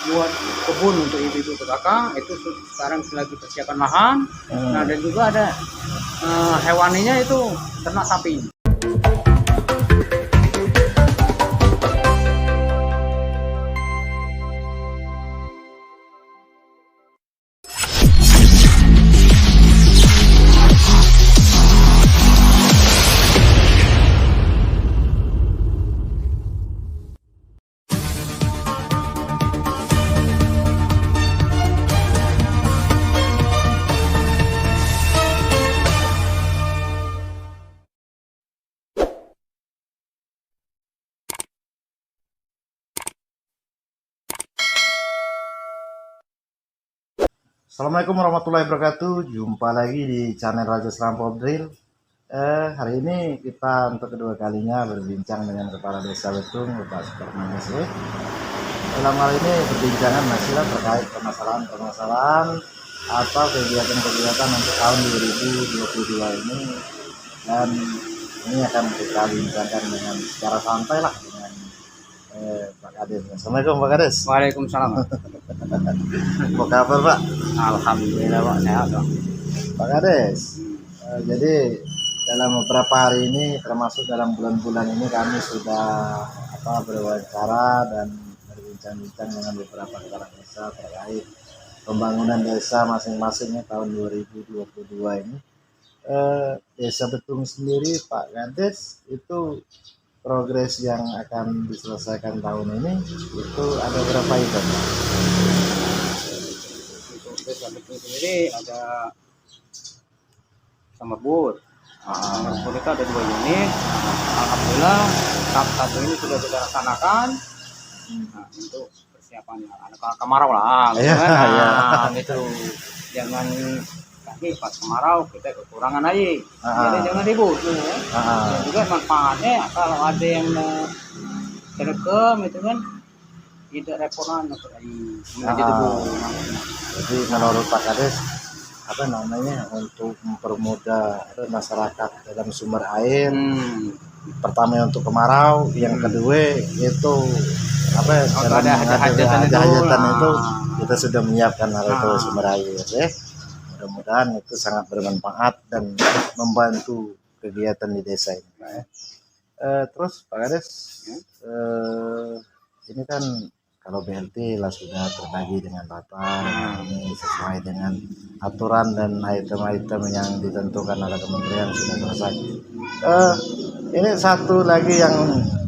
buat kebun untuk ibu-ibu PKK itu sekarang lagi persiapan lahan. Nah, dan juga ada hewaninya itu ternak sapi. Assalamualaikum warahmatullahi wabarakatuh. Jumpa lagi di channel Raja Serampok Drill. Hari ini kita untuk kedua kalinya berbincang dengan Kepala Desa Betung, Bapak Suparman SW. Dalam hal ini perbincangan masih terkait permasalahan atau kegiatan-kegiatan untuk tahun 2022 ini, dan ini akan kita bincangkan dengan secara santai lah dengan Pak Kades. Assalamualaikum Pak Kades. Waalaikumsalam. Apa kabar Pak? Alhamdulillah Pak, sehat Pak. Pak Kades, jadi dalam beberapa hari ini, termasuk dalam bulan-bulan ini, kami sudah berwawancara dan berbincang-bincang dengan beberapa kepala desa terkait pembangunan desa masing-masingnya tahun 2022 ini. Desa Betung sendiri Pak Kades, itu progres yang akan diselesaikan tahun ini itu ada berapa itu? Desa Betung sendiri ada Summerbud. Summerbud itu ada 2 unit. Alhamdulillah tahap 1 ini sudah kita laksanakan. Nah, untuk persiapannya anak kemarau lah gitu kan. Nah, gitu. Jangan kaki pas kemarau kita kekurangan air. Jadi jangan ribut ya. Dan juga manfaatnya kalau ada yang terekam itu kan tidak repotan untuk air. Jadi menurut Pak Kades, untuk mempermudah masyarakat dalam sumber air, pertama untuk kemarau, yang kedua itu ada hajatan itu kita sudah menyiapkan hal itu sumber air ya. Mudah-mudahan itu sangat bermanfaat dan membantu kegiatan di desa ini Pak ya. Terus Pak Kades, ini kan kalau BLT lah sudah terbagi dengan rata, ini sesuai dengan aturan dan item-item yang ditentukan oleh kementerian sudah selesai. Ini satu lagi yang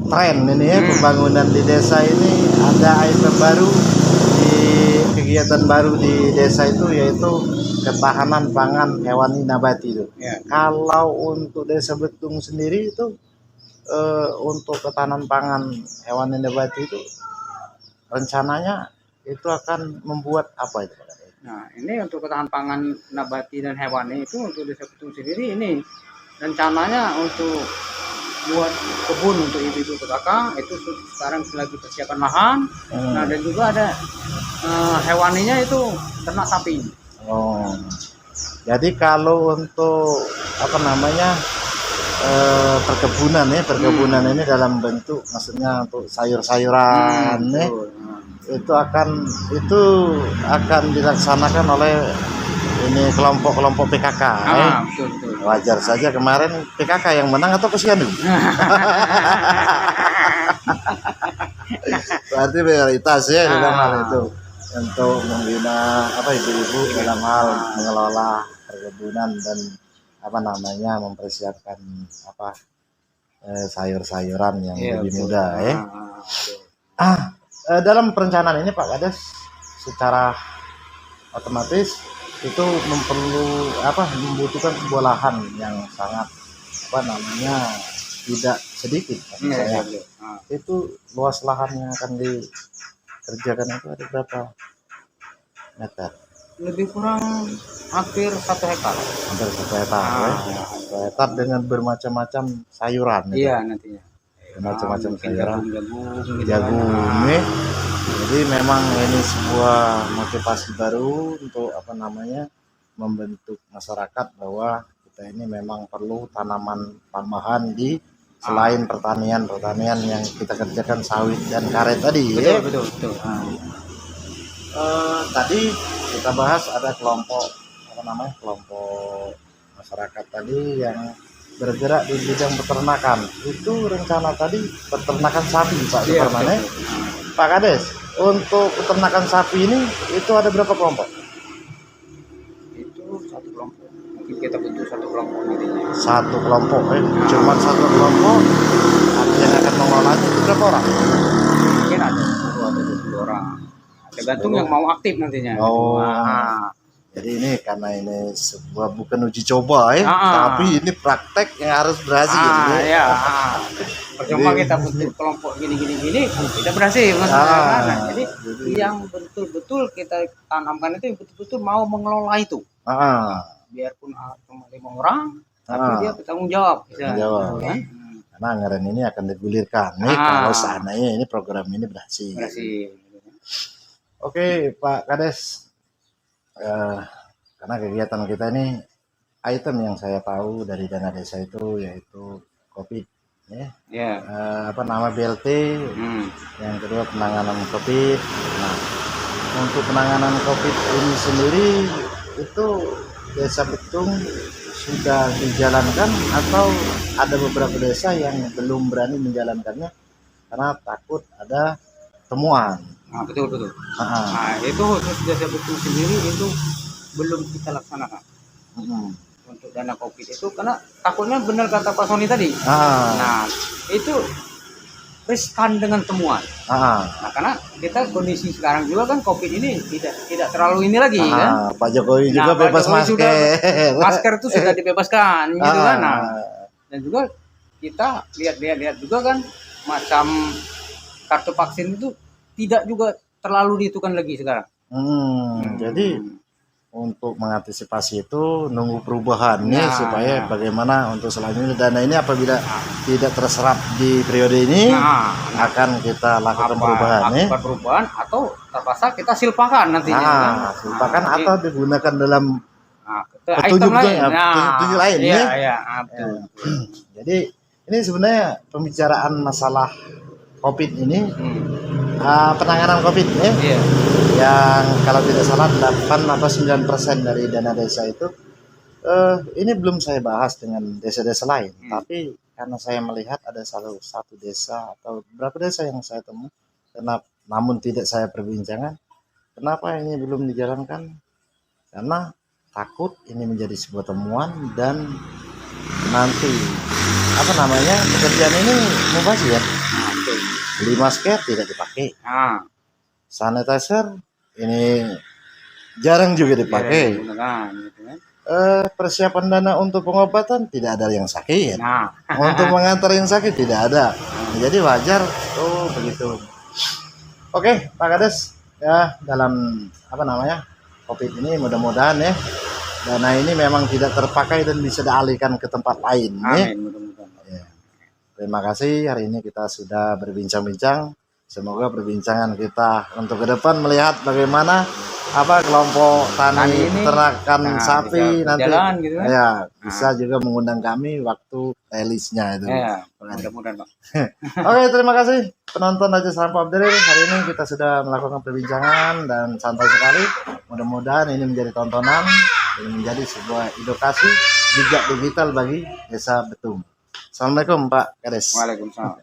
tren ini ya, pembangunan di desa ini ada item baru, di kegiatan baru di desa itu, yaitu ketahanan pangan hewani nabati itu. Kalau untuk Desa Betung sendiri itu untuk ketahanan pangan hewani nabati itu rencananya itu akan membuat apa itu? Nah, ini untuk ketahanan pangan nabati dan hewani itu untuk Desa Betung sendiri ini rencananya untuk buat kebun untuk ibu-ibu PKK itu sekarang lagi persiapan lahan. Nah, dan juga ada hewaninya itu ternak sapi. Jadi kalau untuk perkebunan ini dalam bentuk maksudnya untuk sayur-sayuran itu akan dilaksanakan oleh ini kelompok-kelompok PKK. Betul. Wajar saja kemarin PKK yang menang atau Posyandu. Berarti prioritas ya dalam hal itu untuk membina ibu-ibu dalam hal mengelola perkebunan dan mempersiapkan sayur-sayuran yang lebih mudah ya. Dalam perencanaan ini Pak Kades secara otomatis itu membutuhkan sebuah lahan yang sangat tidak sedikit. Itu luas lahan yang akan dikerjakan itu ada berapa meter? Lebih kurang hampir 1 hektar. Hampir 1 hektar ya. 1 hektar dengan bermacam-macam sayuran. Iya nantinya. Macam-macam sayuran, jagung ya. Jadi memang ini sebuah motivasi baru untuk membentuk masyarakat bahwa kita ini memang perlu tanaman tambahan di selain pertanian yang kita kerjakan sawit dan karet tadi. Betul. Tadi kita bahas ada kelompok apa namanya, kelompok masyarakat tadi yang bergerak di bidang peternakan. Itu rencana tadi peternakan sapi, Pak Iya, Suparman, ya. betul. Pak Kades, untuk peternakan sapi ini itu ada berapa kelompok? Itu satu kelompok. Mungkin kita bentuk satu kelompok nantinya. Satu kelompok, cuman satu kelompok. Yang akan mengolahnya itu berapa orang? Mungkin ada 10 atau 20 orang. Tergantung yang mau aktif nantinya. Oh. Nah, Jadi ini karena ini sebuah bukan uji coba ya, Ah. tapi ini praktek yang harus berhasil. ya. Percuma kita bentuk kelompok gini, tidak berhasil. Nah, jadi yang betul-betul kita tanamkan itu yang betul-betul mau mengelola itu. Biarpun cuma 5 orang, tapi dia bertanggung jawab. Jawab. Kan? Karena anggaran ini akan digulirkan nih kalau seandainya ini program ini berhasil. Oke, Pak Kades. Karena kegiatan kita ini item yang saya tahu dari dana desa itu yaitu COVID, ya. Apa nama BLT, yang kedua penanganan COVID. Nah, untuk penanganan COVID ini sendiri itu Desa Betung sudah dijalankan atau ada beberapa desa yang belum berani menjalankannya karena takut ada temuan. Nah, betul. Nah, itu khusus Desa Betung sendiri itu belum kita laksanakan. Untuk dana COVID itu karena takutnya benar kata Pak Sony tadi. Nah, itu riskan dengan temuan. Nah, karena kita kondisi sekarang juga kan COVID ini tidak terlalu ini lagi kan. Pak Jokowi juga bebas masker. Masker itu sudah dibebaskan gitu kan. Nah, dan juga kita lihat juga kan macam kartu vaksin itu tidak juga terlalu dihitungkan lagi sekarang. Jadi untuk mengantisipasi itu nunggu perubahan nih supaya bagaimana untuk selanjutnya dana ini apabila tidak terserap di periode ini akan kita lakukan perubahan atau terpaksa kita silpakan nantinya. Silpakan atau digunakan dalam petunjuk lain. Petunjuk lain ya. Jadi ini sebenarnya pembicaraan masalah COVID ini, penanganan COVID yang kalau tidak salah 8 atau 9% dari dana desa itu ini belum saya bahas dengan desa-desa lain, tapi karena saya melihat ada satu desa atau beberapa desa yang saya temui, namun tidak saya perbincangkan kenapa ini belum dijalankan, karena takut ini menjadi sebuah temuan dan nanti pekerjaan ini mubazir. Beli masker tidak dipakai, sanitizer ini jarang juga dipakai. Persiapan dana untuk pengobatan tidak ada yang sakit. Untuk mengantar yang sakit tidak ada. Jadi wajar begitu. Oke, Pak Kades, ya dalam COVID ini mudah-mudahan ya dana ini memang tidak terpakai dan bisa dialihkan ke tempat lain. Terima kasih, hari ini kita sudah berbincang-bincang. Semoga perbincangan kita untuk ke depan melihat bagaimana kelompok tani peternakan sapi nanti gitu, bisa juga mengundang kami waktu rilisnya itu. Mudah-mudahan, Pak. Oke, terima kasih penonton Raja Sampo Update. Hari ini kita sudah melakukan perbincangan dan santai sekali. Mudah-mudahan ini menjadi tontonan, ini menjadi sebuah edukasi bijak digital bagi Desa Betung. Assalamualaikum Pak Kades. Waalaikumsalam.